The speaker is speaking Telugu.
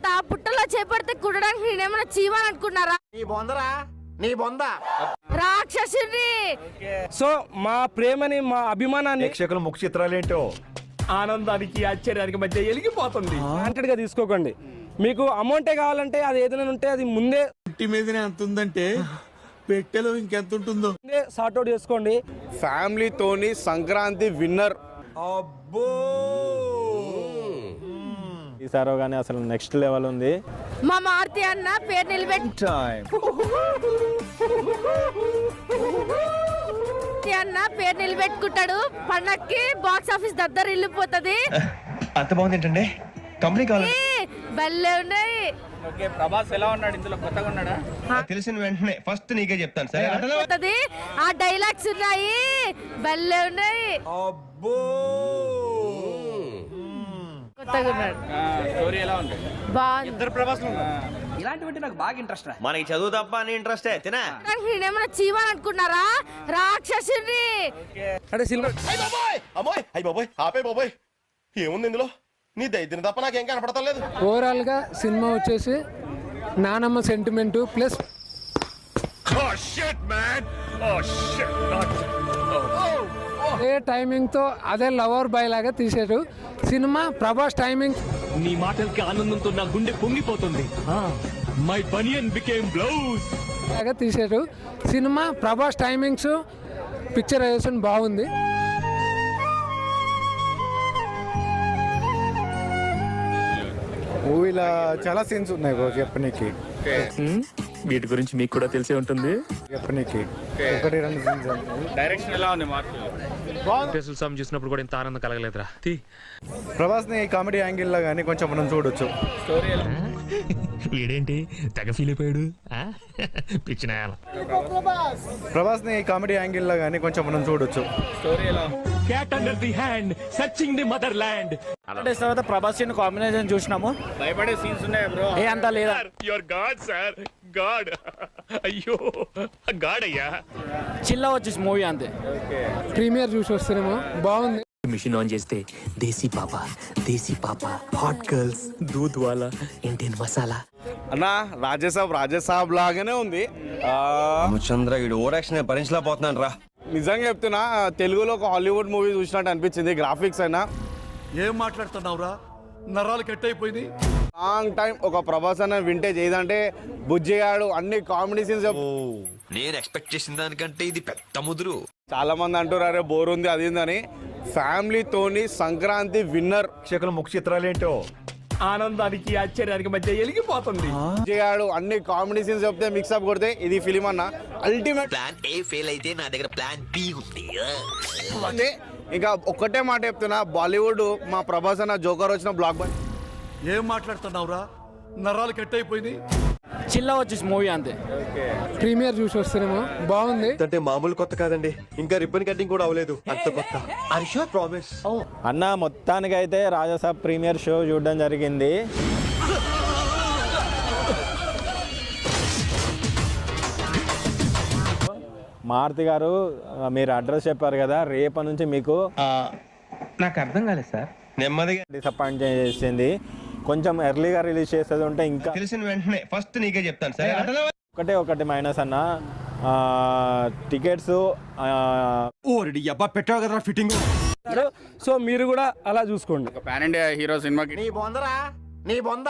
తర్వాత పుట్టలో చేపడితే కుడడానికి నేనేమన్నా చీమని అనుకున్నారా? నీ బొంద రాక్షసుని. సో మా ప్రేమని మా అభిమానాన్ని ప్రేక్షకుల ముఖ చిత్రాలేంటో ఆనందానికి ఆశ్చర్యానికి మధ్య ఎలిగిపోతుంది. వాంటెడ్ గా తీసుకోకండి. మీకు అమౌంటే కావాలంటే అది ఏదైనా ఉంటే అది ముందే ఇంటి మీదనే ఎంత ఉందంటే పెట్టెలో ఇంకెంత ఉంటుందో సార్ట్ అవుట్ చేసుకోండి. ఫ్యామిలీతోని సంక్రాంతి విన్నర్. అబ్బో ఈసారి కానీ అసలు నెక్స్ట్ లెవెల్ ఉంది. మా మారుతి అన్న పేరు నిలబెట్టి అన్న పేరు నిలబెట్టుకుంటాడు. పండక్కి బాక్స్ ఆఫీస్ దగ్గర వెళ్ళిపోతుంది. అంత బాగుంది ఏంటండి కంపెనీ కావాలి. భలే ఉన్నాయి. ఓకే, ప్రభాస్ ఎలా ఉన్నాడు ఇందులో? కొత్తగా ఉన్నాడా? తెలిసిన వెంటనే ఫస్ట్ నీకే చెప్తాను సరే. పోతది. ఆ డైలాగ్స్ ఉన్నాయి, భలే ఉన్నాయి. అబ్బో కొత్తగా ఉన్నాడు. స్టోరీ ఎలా ఉంది? బాగుంది. ఇద్దరు ప్రభాస్లు ఉన్నారు. ఇలాంటివంటే నాకు బాగా ఇంట్రెస్ట్ రా. మనకి చదువు తప్ప అని ఇంట్రెస్టే తినా. నేనేమన్నా చీమని అనుకున్నారా? రాక్షసుని. అంటే సినిమా అమ్మాయి అయ్యి బాబోయ్ ఆపే బాబోయ్ ఏముంది ఇందులో నీ దైత్యం తప్ప నాకేం కనపడతలేదు. ఓవరాల్గా సినిమా వచ్చేసి నానమ్మ సెంటిమెంటు ప్లస్ అదే టైమింగ్తో అదే లవర్ బాయ్ లాగా తీసారు సినిమా. ప్రభాస్ టైమింగ్ నీ మాటలకి ఆనందంతో నా గుండె పొంగిపోతుంది. మై బనియన్ బికేమ్ బ్లౌజ్ లాగా తీసారు సినిమా. ప్రభాస్ టైమింగ్స్ పిక్చరైజేషన్ బాగుంది. మూవీలో చాలా సీన్స్ ఉన్నాయి బ్రో చెప్పనీకి. వీటి గురించి మీకు కూడా తెలిసే ఉంటుంది. చెప్పనీకి ఒకటి రెండు సీన్స్ డైరెక్షన్ ఎలా ఉంది? మార్పు సాంగ్ చూసినప్పుడు కూడా ఇంత ఆనందం కలగలేదురా. ప్రభాస్ని కామెడీ యాంగిల్లో కానీ కొంచెం మనం చూడొచ్చు. స్టోరీ ఎలా? వీడేంటి తెగ ఫీల్ అయిపోయాడు. పిచ్చిన ప్రభాస్ని కామెడీ యాంగిల్లో కానీ కొంచెం మనం చూడొచ్చు. స్టోరీ ఎలా? Cat under the hand searching the mother land. తర్వాత ప్రభాస్ కాంబినేషన్ చూసినాము. భయపడే సీన్స్ ఉన్నాయా బ్రో? ఏ అంతా లేదా? Your God sir God. అయ్యో గాడ్ అయ్యా. చిల్లా వచ్చేసి మూవీ అంతే. ప్రీమియర్ చూసి వస్తున్నాము. బాగుంది. మిషన్ ఆన్ చేస్తే దేశీ పాప హాట్ గర్ల్స్ దూద్ వాలా ఇండియన్ మసాలా. అన్నా రాజసాబ్ లాగానే ఉంది. చంద్ర వీడు ఓవర్ యాక్షన్ భరించలేకపోతున్నాను రా. నిజంగా చెప్తున్నా తెలుగులో ఒక హాలీవుడ్ మూవీ చూసినట్టు అనిపించింది. గ్రాఫిక్స్ అయినా ఏం మాట్లాడుతున్నావురా? నరాలు కట్ అయిపోయింది. లాంగ్ టైం ఒక ప్రభాస్ అన్న వింటేజ్ ఏదంటే బుజ్జిగాడు అన్ని కామెడీ సీన్స్. నేను ఎక్స్పెక్ట్ చేసిన దానికంటే ఇది పెద్ద ముదురు. చాలా మంది అంటారు అరే బోర్ ఉంది అది అని. ఫ్యామిలీతోని సంక్రాంతి విన్నర్. ప్రేక్షకుల ముఖ చిత్రాలేంటో ఆనందానికి ఆశ్చర్యానికి మధ్య ఎలిగిపోతుంది. బుజ్జిగాడు అన్ని కామెడీ సీన్స్ చెప్తే మిక్సప్ కొడితే ఇది ఫిలిం అన్న అల్టిమేట్. ప్లాన్ ఏ ఫెయిల్ అయితే నా దగ్గర ప్లాన్ బి ఉంది. ఇంకా ఒక్కటే మాట చెప్తున్నా, బాలీవుడ్ మా ప్రభాస్ అన్న జోకర్ వచ్చిన బ్లాక్ బస్టర్. ఏం మాట్లాడుతున్నావురా? నరాలు కట్ అయిపోయింది. చిల్లా వచ్చేసి మూవీ అంతే. ప్రీమియర్ చూసి వస్తున్నాము. బాగుంది. అంటే మామూలు కొత్త కాదండి, ఇంకా రిబ్బన్ కటింగ్ కూడా అవ్వలేదు. అంత కొత్త అరిషా ప్రామిస్. అన్న మొత్తానికైతే రాజాసాబ్ ప్రీమియర్ షో చూడడం జరిగింది. మారుతి గారు మీరు అడ్రస్ చెప్పారు కదా, రేపటి నుంచి మీకు నాకు అర్థం కాలేదు సార్. నెమ్మదిగా డిసప్పాయింట్ చేసింది. కొంచెం ఎర్లీగా రిలీజ్ చేసేది ఉంటే ఇంకా. తెలిసిన వెంటనే ఫస్ట్ నీకే చెప్తాను సరే. ఒకటి మైనస్ అన్న, టికెట్స్ పెట్టావు కదా ఫిట్టింగ్. సో మీరు కూడా అలా చూసుకోండి. పాన్ ఇండియా హీరో సినిమాకి నీ బొందరా నీ బొంద